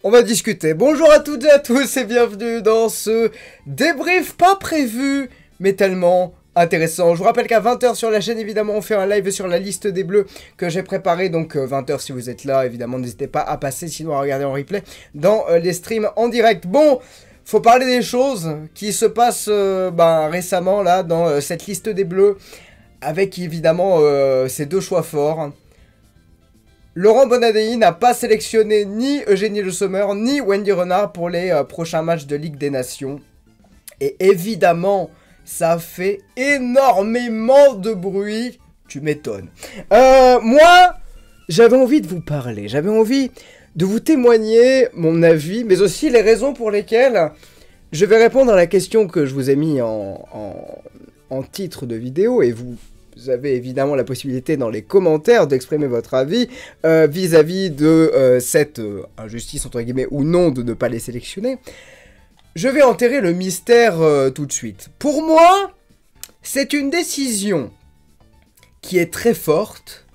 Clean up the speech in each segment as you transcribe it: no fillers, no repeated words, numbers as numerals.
On va discuter. Bonjour à toutes et à tous et bienvenue dans ce débrief pas prévu, mais tellement intéressant. Je vous rappelle qu'à 20 h sur la chaîne, évidemment, on fait un live sur la liste des bleus que j'ai préparé. Donc 20 h si vous êtes là, évidemment, n'hésitez pas à passer, sinon à regarder en replay dans les streams en direct. Bon, faut parler des choses qui se passent récemment là dans cette liste des bleus, avec évidemment ces deux choix forts. Laurent Bonadei n'a pas sélectionné ni Eugénie Le Sommer ni Wendy Renard pour les prochains matchs de Ligue des Nations. Et évidemment, ça fait énormément de bruit. Tu m'étonnes. Moi, j'avais envie de vous parler. J'avais envie de vous témoigner mon avis, mais aussi les raisons pour lesquelles je vais répondre à la question que je vous ai mis en titre de vidéo. Et vous avez évidemment la possibilité dans les commentaires d'exprimer votre avis vis-à-vis de cette injustice, entre guillemets, ou non, de ne pas les sélectionner. Je vais enterrer le mystère tout de suite. Pour moi, c'est une décision qui est très forte,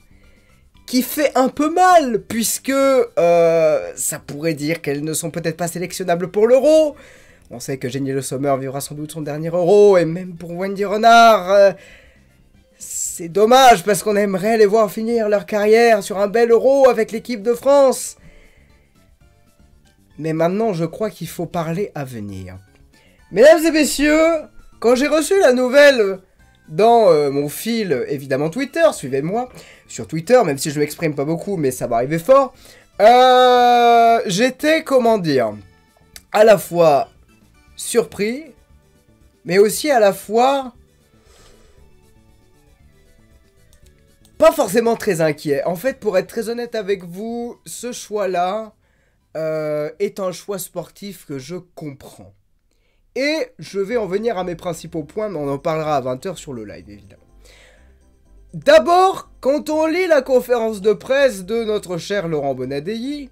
qui fait un peu mal, puisque ça pourrait dire qu'elles ne sont peut-être pas sélectionnables pour l'Euro. On sait que Eugénie Le Sommer vivra sans doute son dernier Euro, et même pour Wendy Renard... c'est dommage parce qu'on aimerait les voir finir leur carrière sur un bel Euro avec l'équipe de France. Mais maintenant, je crois qu'il faut parler avenir. Mesdames et messieurs, quand j'ai reçu la nouvelle dans mon fil, évidemment Twitter, suivez-moi sur Twitter, même si je m'exprime pas beaucoup, mais ça va arriver fort, j'étais, comment dire, à la fois surpris, mais aussi à la fois... pas forcément très inquiet. En fait, pour être très honnête avec vous, ce choix-là est un choix sportif que je comprends. Et je vais en venir à mes principaux points, mais on en parlera à 20 h sur le live, évidemment. D'abord, quand on lit la conférence de presse de notre cher Laurent Bonadei, il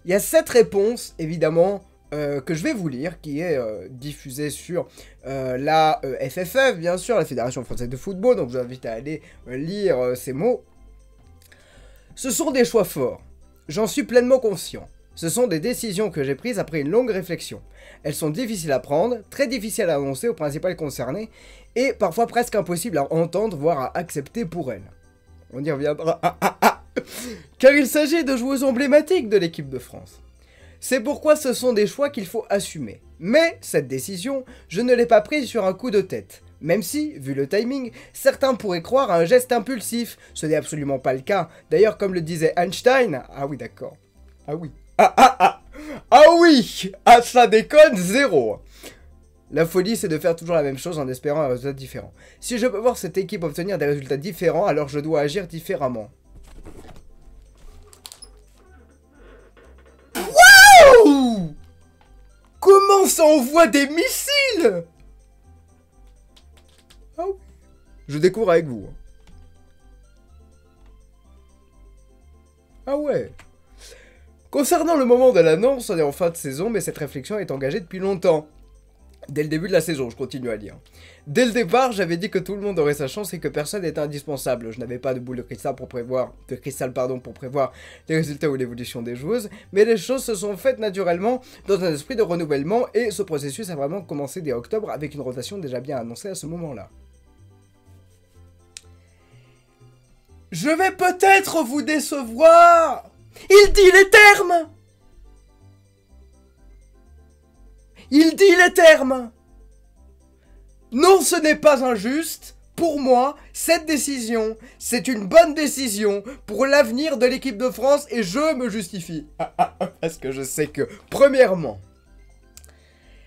y a cette réponse, évidemment, que je vais vous lire, qui est diffusée sur la FFF, bien sûr, la Fédération Française de Football, donc je vous invite à aller lire ces mots. Ce sont des choix forts, j'en suis pleinement conscient. Ce sont des décisions que j'ai prises après une longue réflexion. Elles sont difficiles à prendre, très difficiles à annoncer aux principales concernées, et parfois presque impossibles à entendre, voire à accepter pour elles. On y reviendra. Car il s'agit de joueuses emblématiques de l'équipe de France. C'est pourquoi ce sont des choix qu'il faut assumer. Mais cette décision, je ne l'ai pas prise sur un coup de tête. Même si, vu le timing, certains pourraient croire à un geste impulsif. Ce n'est absolument pas le cas. D'ailleurs, comme le disait Einstein... Ah oui, d'accord. Ah oui. Ah oui. Ah, ça déconne, zéro. La folie, c'est de faire toujours la même chose en espérant un résultat différent. Si je peux voir cette équipe obtenir des résultats différents, alors je dois agir différemment. Comment ça envoie des missiles? Ah oui. Je découvre avec vous. Ah ouais. Concernant le moment de l'annonce, on est en fin de saison, mais cette réflexion est engagée depuis longtemps. Dès le début de la saison, je continue à lire. Dès le départ, j'avais dit que tout le monde aurait sa chance et que personne n'était indispensable. Je n'avais pas de boule de cristal pour prévoir, les résultats ou l'évolution des joueuses, mais les choses se sont faites naturellement dans un esprit de renouvellement et ce processus a vraiment commencé dès octobre avec une rotation déjà bien annoncée à ce moment-là. Je vais peut-être vous décevoir. Il dit les termes. Il dit les termes. Non, ce n'est pas injuste. Pour moi, cette décision, c'est une bonne décision pour l'avenir de l'équipe de France et je me justifie. Parce que je sais que, premièrement,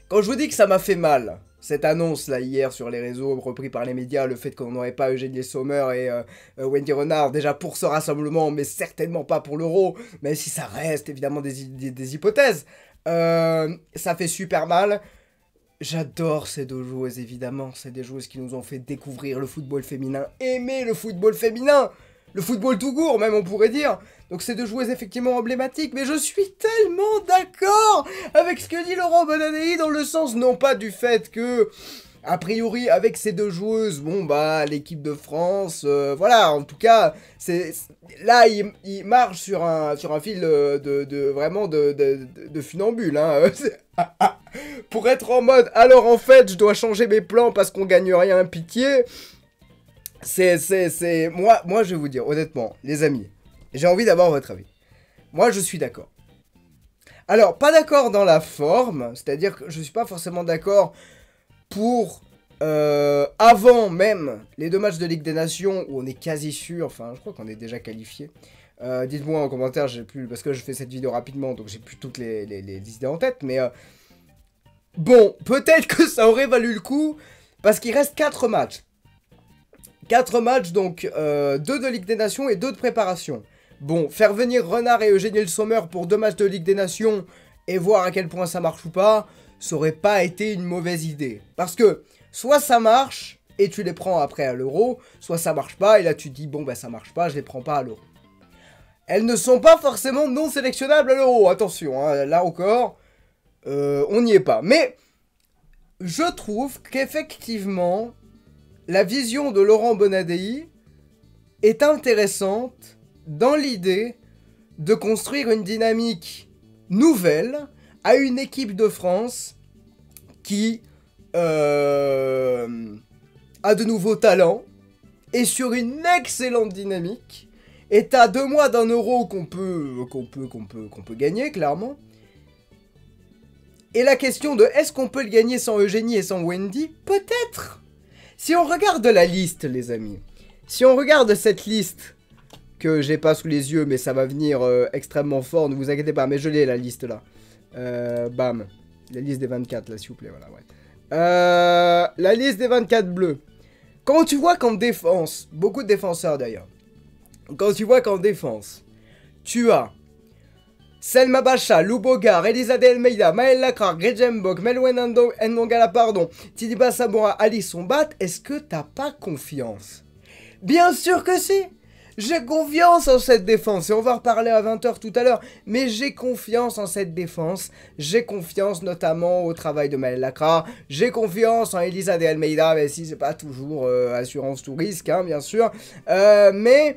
quand je vous dis que ça m'a fait mal, cette annonce là hier sur les réseaux, repris par les médias, le fait qu'on n'aurait pas Eugénie Le Sommer et Wendy Renard, déjà pour ce rassemblement, mais certainement pas pour l'Euro, même si ça reste évidemment des hypothèses. Ça fait super mal. J'adore ces deux joueuses, évidemment. C'est des joueuses qui nous ont fait découvrir le football féminin, aimer le football féminin, le football tout court, même on pourrait dire. Donc c'est deux joueuses effectivement emblématiques, mais je suis tellement d'accord avec ce que dit Laurent Bonadei dans le sens non pas du fait que A priori, avec ces deux joueuses, bon bah l'équipe de France, voilà, en tout cas, là il marche sur un fil vraiment de funambule, hein. Pour être en mode, alors en fait, je dois changer mes plans parce qu'on gagne rien, pitié. Moi, je vais vous dire, honnêtement, les amis, j'ai envie d'avoir votre avis. Moi, je suis d'accord. Alors, pas d'accord dans la forme, c'est-à-dire que je suis pas forcément d'accord pour, avant même les 2 matchs de Ligue des Nations, où on est quasi sûr, enfin, je crois qu'on est déjà qualifié. Dites-moi en commentaire, j'ai plus, parce que je fais cette vidéo rapidement, donc j'ai plus toutes les idées en tête, mais bon, peut-être que ça aurait valu le coup, parce qu'il reste 4 matchs. 4 matchs, donc 2 de Ligue des Nations et 2 de préparation. Bon, faire venir Renard et Eugénie Le Sommer pour 2 matchs de Ligue des Nations et voir à quel point ça marche ou pas, ça aurait pas été une mauvaise idée. Parce que, soit ça marche et tu les prends après à l'Euro, soit ça marche pas et là tu te dis, bon bah ça marche pas, je les prends pas à l'Euro. Elles ne sont pas forcément non sélectionnables à l'Euro, attention, hein, là encore, on n'y est pas. Mais, je trouve qu'effectivement, la vision de Laurent Bonadei est intéressante dans l'idée de construire une dynamique nouvelle à une équipe de France qui a de nouveaux talents, est sur une excellente dynamique, est à 2 mois d'un Euro qu'on peut gagner, clairement. Et la question de est-ce qu'on peut le gagner sans Eugénie et sans Wendy? Peut-être. Si on regarde la liste, les amis, si on regarde cette liste, que j'ai pas sous les yeux, mais ça va venir extrêmement fort, ne vous inquiétez pas, mais je l'ai la liste là. Bam. La liste des 24 là, s'il vous plaît, voilà, ouais. La liste des 24 bleus. Quand tu vois qu'en défense, beaucoup de défenseurs d'ailleurs, quand tu vois qu'en défense, tu as Selma Bacha, Lou Bogar, Elisa de Almeida, Maël Lacrar, Grejembok, Melwen Ndongala, pardon, Tidiba Sabora, Alice Sombat, est-ce que t'as pas confiance? Bien sûr que si! J'ai confiance en cette défense, et on va reparler à 20 h tout à l'heure, mais j'ai confiance en cette défense, j'ai confiance notamment au travail de Maël Lacrar, j'ai confiance en Elisa de Almeida, même si c'est pas toujours assurance tout risque, hein, bien sûr, mais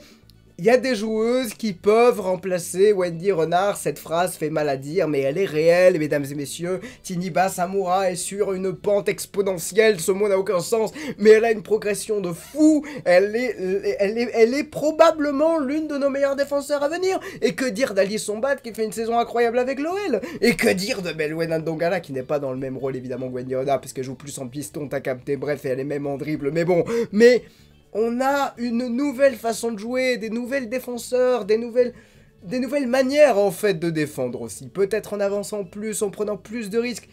il y a des joueuses qui peuvent remplacer Wendy Renard. Cette phrase fait mal à dire, mais elle est réelle, mesdames et messieurs. Tiniba Samoura est sur une pente exponentielle, ce mot n'a aucun sens, mais elle a une progression de fou. Elle est probablement l'une de nos meilleurs défenseurs à venir. Et que dire d'Alice Sombat qui fait une saison incroyable avec l'OL? Et que dire de Melwen Ndongala qui n'est pas dans le même rôle évidemment que Wendy Renard, puisqu'elle joue plus en piston, t'as capté, bref, et elle est même en dribble, mais bon, on a une nouvelle façon de jouer, des nouvelles défenseurs, des nouvelles manières en fait de défendre aussi. Peut-être en avançant plus, en prenant plus de risques.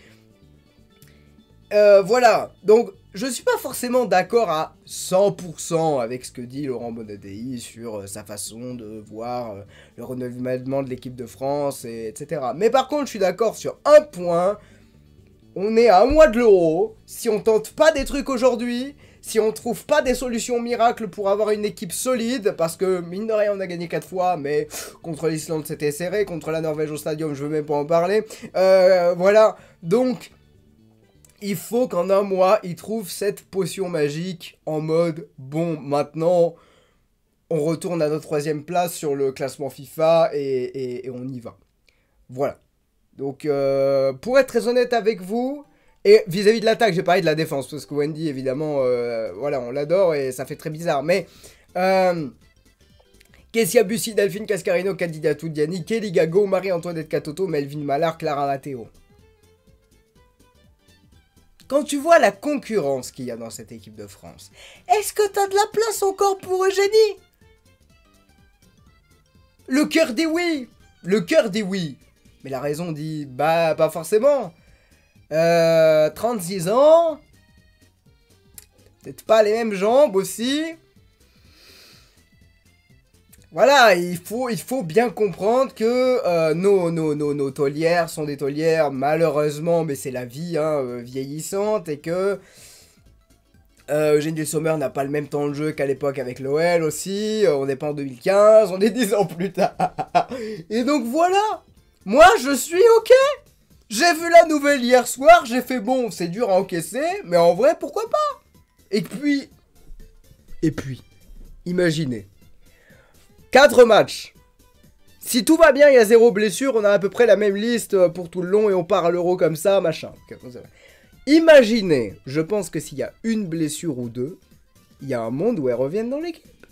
Voilà, donc je suis pas forcément d'accord à 100% avec ce que dit Laurent Bonadei sur sa façon de voir le renouvellement de l'équipe de France, etc. Mais par contre, je suis d'accord sur un point. On est à 1 mois de l'Euro. Si on tente pas des trucs aujourd'hui, si on trouve pas des solutions miracles pour avoir une équipe solide, parce que mine de rien on a gagné 4 fois, mais contre l'Islande c'était serré, contre la Norvège au Stadium je veux même pas en parler, voilà, donc il faut qu'en 1 mois ils trouvent cette potion magique en mode bon maintenant on retourne à notre 3e place sur le classement FIFA et on y va, voilà. Donc pour être très honnête avec vous, et vis-à-vis de l'attaque, j'ai parlé de la défense, parce que Wendy, évidemment, voilà, on l'adore, et ça fait très bizarre, mais... Kessia Bussi, Delphine Cascarino, Candidatou Diani, Kelly Gago, Marie-Antoinette Katoto, Melvin Mallard, Clara Matteo. Quand tu vois la concurrence qu'il y a dans cette équipe de France, est-ce que t'as de la place encore pour Eugénie? Le cœur dit oui. Le cœur dit oui. Mais la raison dit, bah, pas forcément. 36 ans. Peut-être pas les mêmes jambes aussi. Voilà, il faut bien comprendre que nos taulières sont des taulières, malheureusement, mais c'est la vie, hein, vieillissante, et que Eugénie Le Sommer n'a pas le même temps de jeu qu'à l'époque avec l'OL aussi, on n'est pas en 2015, on est 10 ans plus tard. Et donc voilà, moi je suis ok. J'ai vu la nouvelle hier soir, j'ai fait bon, c'est dur à encaisser, mais en vrai, pourquoi pas? Et puis, imaginez, 4 matchs. Si tout va bien, il y a 0 blessure, on a à peu près la même liste pour tout le long et on part à l'Euro comme ça, machin. Imaginez, je pense que s'il y a une blessure ou 2, il y a un monde où elles reviennent dans l'équipe.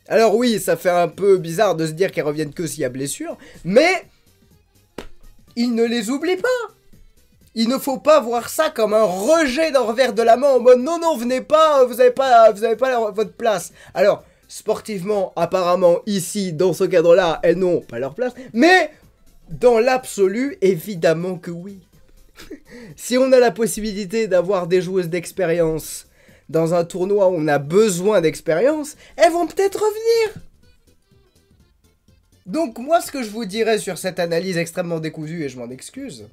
Alors oui, ça fait un peu bizarre de se dire qu'elles reviennent que s'il y a blessure, mais ils ne les oublient pas. Il ne faut pas voir ça comme un rejet d'un revers de la main en mode non, non, venez pas, vous avez pas votre place. Alors, sportivement, apparemment, ici, dans ce cadre-là, elles n'ont pas leur place, mais dans l'absolu, évidemment que oui. Si on a la possibilité d'avoir des joueuses d'expérience dans un tournoi où on a besoin d'expérience, elles vont peut-être revenir. Donc moi, ce que je vous dirais sur cette analyse extrêmement décousue, et je m'en excuse,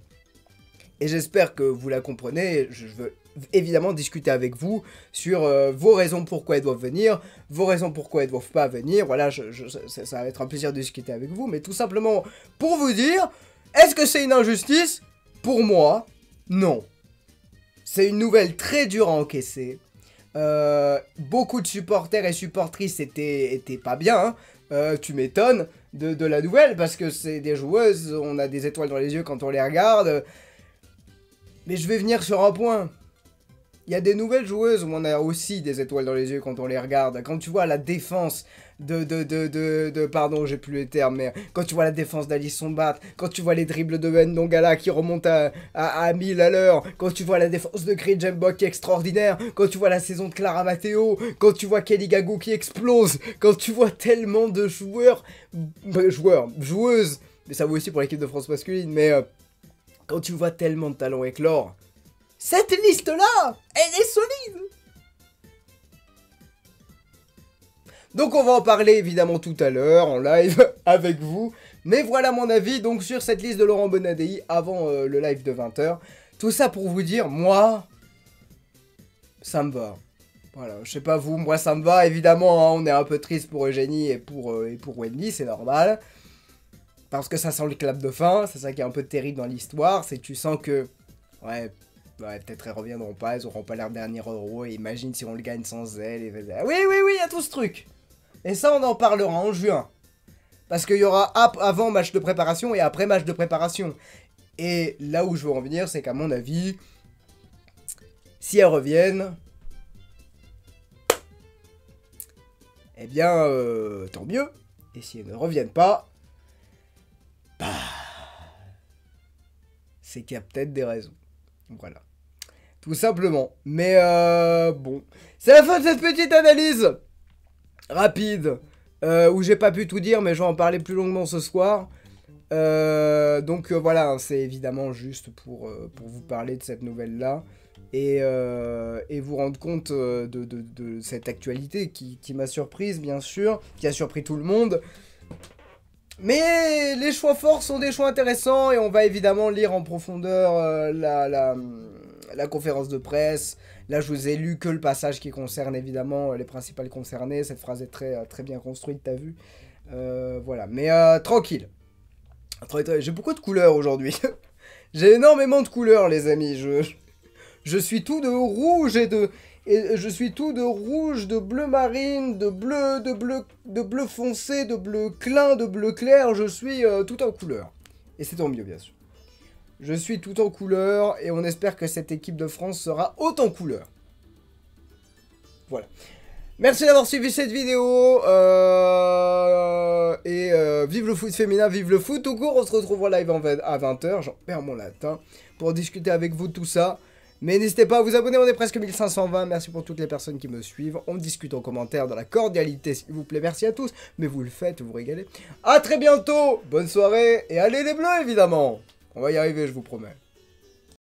et j'espère que vous la comprenez, je veux évidemment discuter avec vous sur vos raisons pourquoi elles doivent venir, vos raisons pourquoi elles ne doivent pas venir, voilà, ça va être un plaisir de discuter avec vous, mais tout simplement pour vous dire, est-ce que c'est une injustice? Pour moi, non. C'est une nouvelle très dure à encaisser. Beaucoup de supporters et supportrices étaient pas bien, hein. Tu m'étonnes de la nouvelle, parce que c'est des joueuses, on a des étoiles dans les yeux quand on les regarde. Mais je vais venir sur un point. Il y a des nouvelles joueuses où on a aussi des étoiles dans les yeux quand on les regarde. Quand tu vois la défense pardon, j'ai plus les termes, mais quand tu vois la défense d'Alisson Bat, quand tu vois les dribbles de Ndongala qui remontent à 1000 à l'heure, quand tu vois la défense de Chris Jembok qui est extraordinaire, quand tu vois la saison de Clara Matteo, quand tu vois Kelly Gagou qui explose, quand tu vois tellement de joueuses, mais ça vaut aussi pour l'équipe de France masculine, mais quand tu vois tellement de talents éclore, cette liste-là, elle est solide. Donc on va en parler évidemment tout à l'heure, en live, avec vous. Mais voilà mon avis donc sur cette liste de Laurent Bonadei avant le live de 20 h. Tout ça pour vous dire, moi, ça me va. Voilà, je sais pas vous, moi ça me va. Évidemment, hein, on est un peu triste pour Eugénie et pour Wendy, c'est normal. Parce que ça sent le clap de fin, c'est ça qui est un peu terrible dans l'histoire, c'est que tu sens que... Ouais, peut-être elles reviendront pas, elles auront pas leur dernier euro, et imagine si on le gagne sans elles, et... Oui, il y a tout ce truc. Et ça, on en parlera en juin. Parce qu'il y aura avant match de préparation et après match de préparation. Et là où je veux en venir, c'est qu'à mon avis, si elles reviennent, eh bien, tant mieux. Et si elles ne reviennent pas, bah, c'est qu'il y a peut-être des raisons. Voilà. Tout simplement. Mais bon. C'est la fin de cette petite analyse rapide. Où j'ai pas pu tout dire, mais je vais en parler plus longuement ce soir. Donc voilà, c'est évidemment juste pour vous parler de cette nouvelle-là. Et vous rendre compte de cette actualité qui m'a surprise, bien sûr. Qui a surpris tout le monde. Mais les choix forts sont des choix intéressants et on va évidemment lire en profondeur la conférence de presse. Là, je vous ai lu que le passage qui concerne évidemment les principales concernées. Cette phrase est très bien construite, t'as vu. Voilà, mais tranquille. J'ai beaucoup de couleurs aujourd'hui. J'ai énormément de couleurs, les amis. Je suis tout de rouge et je suis tout de rouge, de bleu marine, de bleu foncé, de bleu clin, de bleu clair. Je suis tout en couleur. Et c'est tant mieux, bien sûr. Je suis tout en couleur et on espère que cette équipe de France sera autant couleur. Voilà. Merci d'avoir suivi cette vidéo. Vive le foot féminin, vive le foot tout court. On se retrouve en live à 20 h. J'en perds mon latin pour discuter avec vous de tout ça. Mais n'hésitez pas à vous abonner, on est presque 1520. Merci pour toutes les personnes qui me suivent. On discute en commentaire dans la cordialité, s'il vous plaît. Merci à tous. Mais vous le faites, vous régalez. A très bientôt. Bonne soirée. Et allez les bleus, évidemment. On va y arriver, je vous promets.